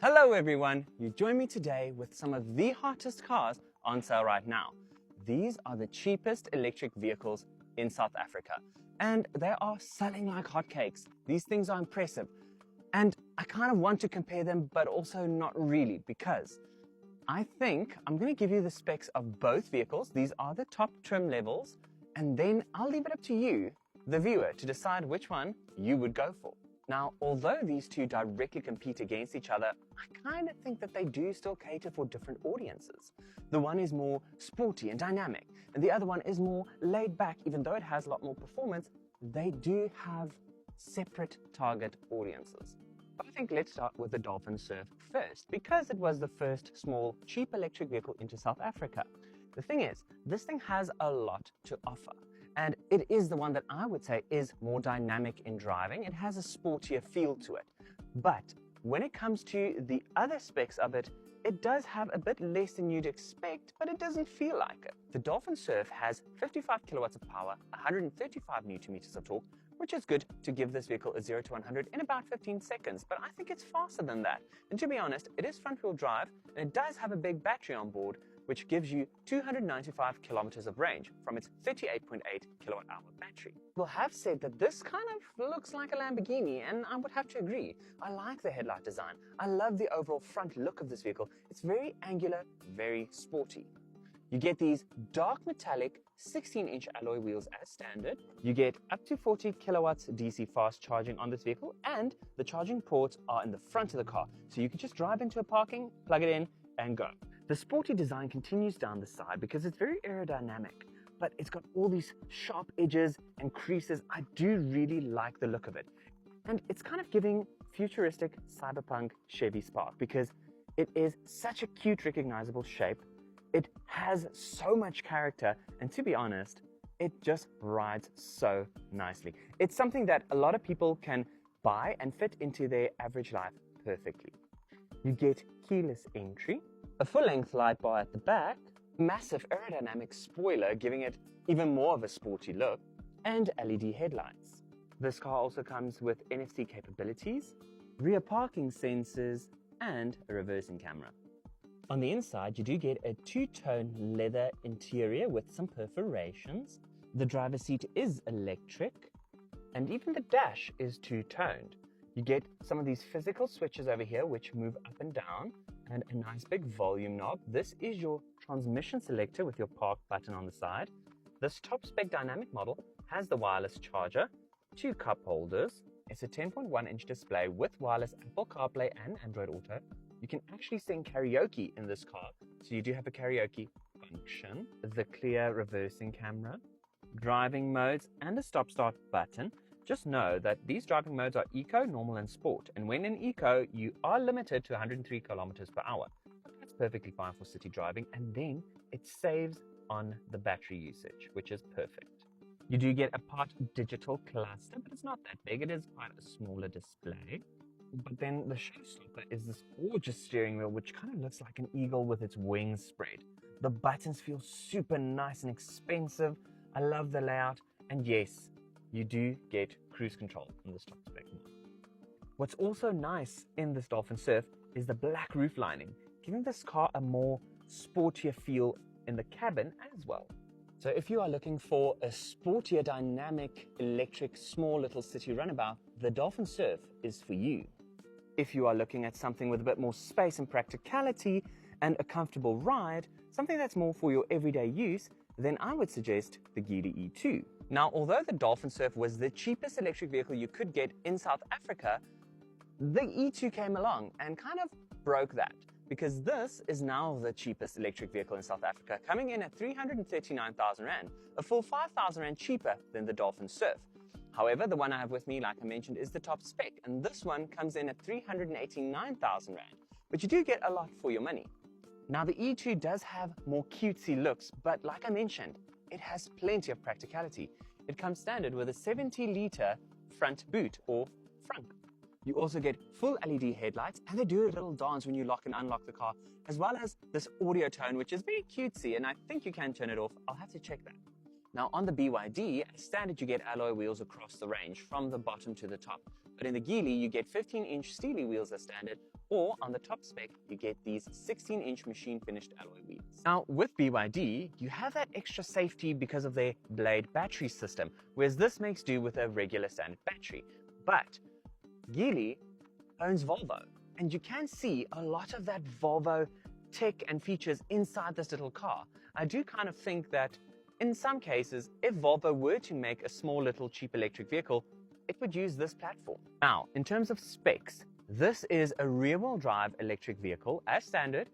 Hello everyone, you join me today with some of the hottest cars on sale right now. These are the cheapest electric vehicles in South Africa and they are selling like hotcakes. These things are impressive and I kind of want to compare them but also not really because I think I'm going to give you the specs of both vehicles. These are the top trim levels and then I'll leave it up to you, the viewer, to decide which one you would go for. Now, although these two directly compete against each other, I kind of think that they do still cater for different audiences. The one is more sporty and dynamic, and the other one is more laid back. Even though it has a lot more performance, they do have separate target audiences. But I think let's start with the Dolphin Surf first, because it was the first small, cheap electric vehicle into South Africa. The thing is, this thing has a lot to offer. And it is the one that I would say is more dynamic in driving. It has a sportier feel to it. But when it comes to the other specs of it, it does have a bit less than you'd expect, but it doesn't feel like it. The Dolphin Surf has 55 kilowatts of power, 135 newton meters of torque, which is good to give this vehicle a 0 to 100 in about 15 seconds. But I think it's faster than that. And to be honest, it is front-wheel drive, and it does have a big battery on board, which gives you 295 kilometers of range from its 38.8 kilowatt-hour battery. People have said that this kind of looks like a Lamborghini, and I would have to agree. I like the headlight design. I love the overall front look of this vehicle. It's very angular, very sporty. You get these dark metallic 16-inch alloy wheels as standard. You get up to 40 kilowatts DC fast charging on this vehicle, and the charging ports are in the front of the car, so you can just drive into a parking, plug it in, and go. The sporty design continues down the side because it's very aerodynamic, but it's got all these sharp edges and creases. I do really like the look of it. And it's kind of giving futuristic cyberpunk Chevy Spark because it is such a cute, recognizable shape. It has so much character, and to be honest, it just rides so nicely. It's something that a lot of people can buy and fit into their average life perfectly. You get keyless entry, a full-length light bar at the back, massive aerodynamic spoiler giving it even more of a sporty look, and LED headlights. This car also comes with NFC capabilities, rear parking sensors, and a reversing camera. On the inside, you do get a two-tone leather interior with some perforations. The driver's seat is electric, and even the dash is two-toned. You get some of these physical switches over here which move up and down, and a nice big volume knob. This is your transmission selector with your park button on the side. This top spec dynamic model has the wireless charger, two cup holders. It's a 10.1-inch display with wireless Apple CarPlay and Android Auto. You can actually sing karaoke in this car, so you do have a karaoke function. The clear reversing camera, driving modes, and a stop-start button. Just know that these driving modes are Eco, Normal, and Sport, and when in Eco, you are limited to 103 kilometers per hour. But that's perfectly fine for city driving, and then it saves on the battery usage, which is perfect. You do get a part digital cluster, but it's not that big. It is quite a smaller display. But then the showstopper is this gorgeous steering wheel, which kind of looks like an eagle with its wings spread. The buttons feel super nice and expensive. I love the layout, and yes, you do get cruise control in this top spec model. What's also nice in this Dolphin Surf is the black roof lining, giving this car a more sportier feel in the cabin as well. So if you are looking for a sportier, dynamic, electric, small little city runabout, the Dolphin Surf is for you. If you are looking at something with a bit more space and practicality and a comfortable ride, something that's more for your everyday use, then I would suggest the Geely E2. Now, although the Dolphin Surf was the cheapest electric vehicle you could get in South Africa, the E2 came along and kind of broke that, because this is now the cheapest electric vehicle in South Africa, coming in at 339,000 Rand, a full 5,000 Rand cheaper than the Dolphin Surf. However, the one I have with me, like I mentioned, is the top spec, and this one comes in at 389,000 Rand, but you do get a lot for your money. Now, the E2 does have more cutesy looks, but like I mentioned, it has plenty of practicality. It comes standard with a 70-liter front boot or frunk. You also get full LED headlights, and they do a little dance when you lock and unlock the car, as well as this audio tone, which is very cutesy, and I think you can turn it off. I'll have to check that. Now, on the BYD, as standard, you get alloy wheels across the range from the bottom to the top. But in the Geely, you get 15-inch steely wheels as standard or on the top spec, you get these 16-inch machine finished alloy wheels. Now with BYD, you have that extra safety because of their Blade battery system, whereas this makes do with a regular standard battery. But Geely owns Volvo, and you can see a lot of that Volvo tech and features inside this little car. I do kind of think that in some cases, if Volvo were to make a small little cheap electric vehicle, it would use this platform. Now, in terms of specs, this is a rear-wheel drive electric vehicle as standard,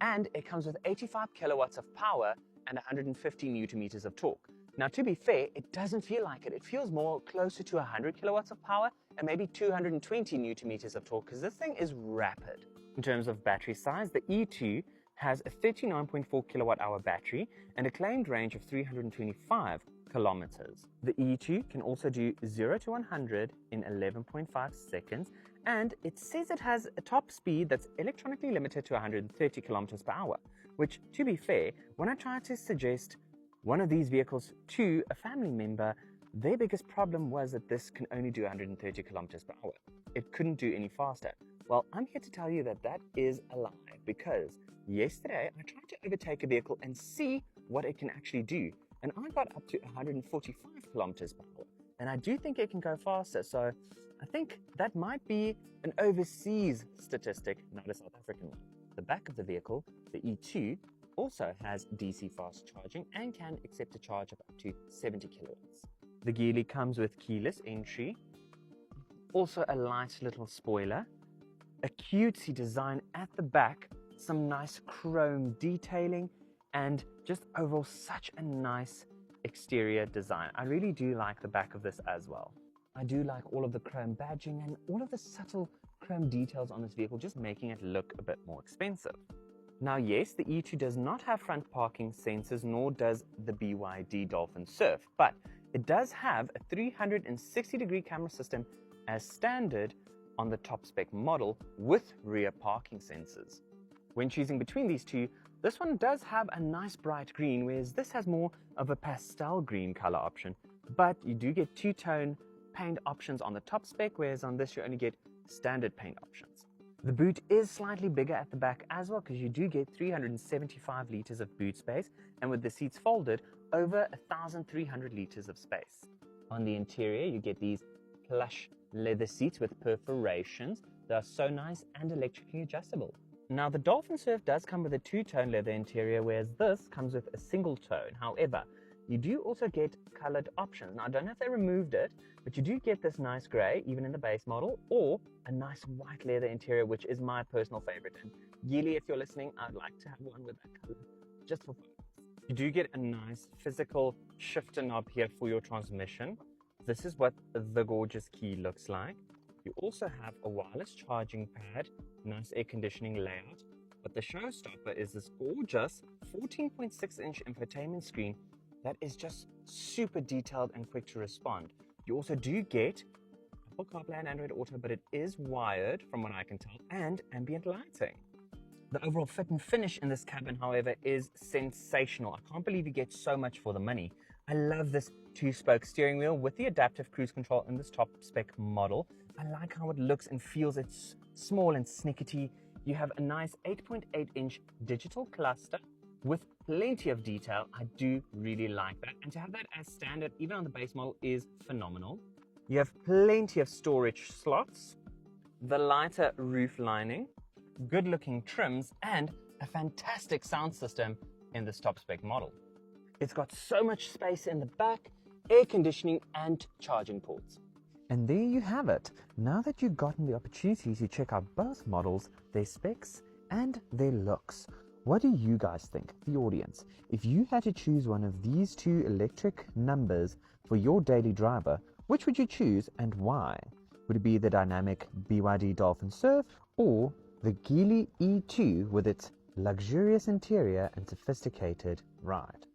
and it comes with 85 kilowatts of power and 150 newton meters of torque. Now, to be fair, it doesn't feel like it. It feels more closer to 100 kilowatts of power and maybe 220 newton meters of torque, because this thing is rapid. In terms of battery size, the E2 has a 39.4 kilowatt hour battery and a claimed range of 325 kilometers. The E2 can also do 0 to 100 in 11.5 seconds, and it says it has a top speed that's electronically limited to 130 kilometers per hour, which, to be fair, when I tried to suggest one of these vehicles to a family member, their biggest problem was that this can only do 130 kilometers per hour. It couldn't do any faster. Well, I'm here to tell you that that is a lie, because yesterday I tried to overtake a vehicle and see what it can actually do, and I got up to 145 kilometers per hour, and I do think it can go faster, so I think that might be an overseas statistic, not a South African one. The back of the vehicle, the E2, also has DC fast charging and can accept a charge of up to 70 kilowatts. The Geely comes with keyless entry, also a light little spoiler, a cutesy design at the back, some nice chrome detailing, and just overall such a nice exterior design. I really do like the back of this as well. I do like all of the chrome badging and all of the subtle chrome details on this vehicle, just making it look a bit more expensive. Now yes, the E2 does not have front parking sensors, nor does the BYD Dolphin Surf, but it does have a 360-degree camera system as standard on the top spec model with rear parking sensors. When choosing between these two, this one does have a nice bright green, whereas this has more of a pastel green color option, but you do get two-tone paint options on the top spec, whereas on this you only get standard paint options. The boot is slightly bigger at the back as well, because you do get 375 liters of boot space, and with the seats folded, over 1,300 liters of space. On the interior, you get these plush leather seats with perforations. They are so nice and electrically adjustable. Now, the Dolphin Surf does come with a two-tone leather interior, whereas this comes with a single tone. However, you do also get colored options. Now, I don't know if they removed it, but you do get this nice gray, even in the base model, or a nice white leather interior, which is my personal favorite. And Geely, if you're listening, I'd like to have one with that color, just for fun. You do get a nice physical shifter knob here for your transmission. This is what the gorgeous key looks like. You also have a wireless charging pad, nice air conditioning layout, but the showstopper is this gorgeous 14.6-inch infotainment screen that is just super detailed and quick to respond. You also do get Apple CarPlay and Android Auto, but it is wired from what I can tell, and ambient lighting. The overall fit and finish in this cabin, however, is sensational. I can't believe you get so much for the money. I love this two-spoke steering wheel with the adaptive cruise control in this top spec model. I like how it looks and feels. It's small and snickety. You have a nice 8.8-inch digital cluster with plenty of detail. I do really like that. And to have that as standard, even on the base model, is phenomenal. You have plenty of storage slots, the lighter roof lining, good-looking trims, and a fantastic sound system in this top spec model. It's got so much space in the back, air conditioning, and charging ports. And there you have it. Now that you've gotten the opportunity to check out both models, their specs, and their looks, what do you guys think, the audience? If you had to choose one of these two electric numbers for your daily driver, which would you choose and why? Would it be the dynamic BYD Dolphin Surf or the Geely E2 with its luxurious interior and sophisticated ride?